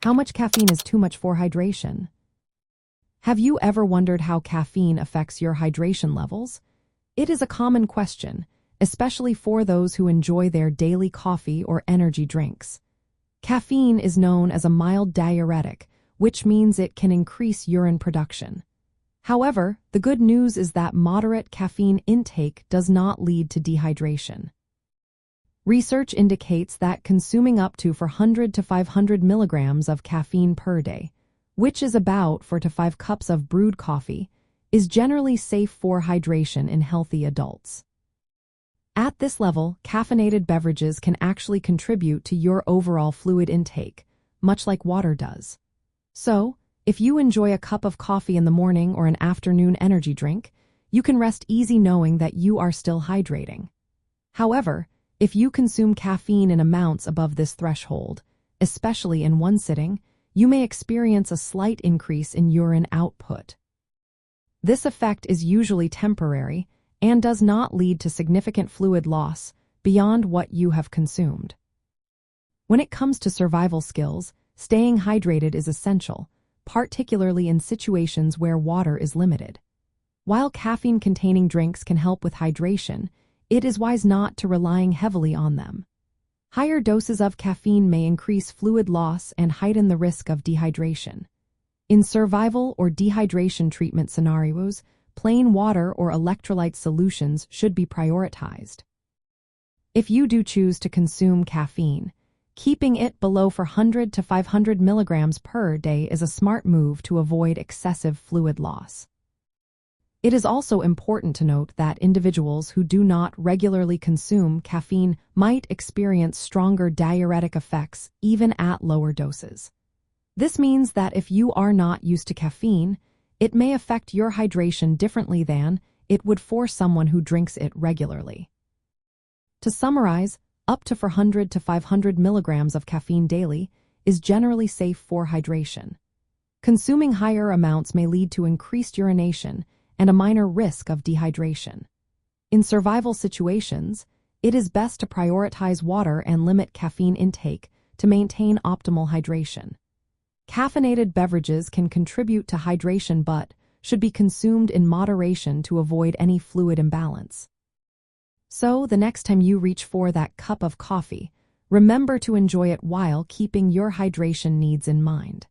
How much caffeine is too much for hydration? Have you ever wondered how caffeine affects your hydration levels? It is a common question, especially for those who enjoy their daily coffee or energy drinks. Caffeine is known as a mild diuretic, which means it can increase urine production. However, the good news is that moderate caffeine intake does not lead to dehydration. Research indicates that consuming up to 400 to 500 milligrams of caffeine per day, which is about 4 to 5 cups of brewed coffee, is generally safe for hydration in healthy adults. At this level, caffeinated beverages can actually contribute to your overall fluid intake, much like water does. So, if you enjoy a cup of coffee in the morning or an afternoon energy drink, you can rest easy knowing that you are still hydrating. However, if you consume caffeine in amounts above this threshold, especially in one sitting, you may experience a slight increase in urine output. This effect is usually temporary and does not lead to significant fluid loss beyond what you have consumed. When it comes to survival skills, staying hydrated is essential, particularly in situations where water is limited. While caffeine-containing drinks can help with hydration, it is wise not to rely heavily on them. Higher doses of caffeine may increase fluid loss and heighten the risk of dehydration. In survival or dehydration treatment scenarios, plain water or electrolyte solutions should be prioritized. If you do choose to consume caffeine, keeping it below 400 to 500 milligrams per day is a smart move to avoid excessive fluid loss. It is also important to note that individuals who do not regularly consume caffeine might experience stronger diuretic effects even at lower doses. This means that if you are not used to caffeine, it may affect your hydration differently than it would for someone who drinks it regularly. To summarize, up to 400 to 500 milligrams of caffeine daily is generally safe for hydration. Consuming higher amounts may lead to increased urination and a minor risk of dehydration. In survival situations, it is best to prioritize water and limit caffeine intake to maintain optimal hydration. Caffeinated beverages can contribute to hydration but should be consumed in moderation to avoid any fluid imbalance. So, the next time you reach for that cup of coffee, remember to enjoy it while keeping your hydration needs in mind.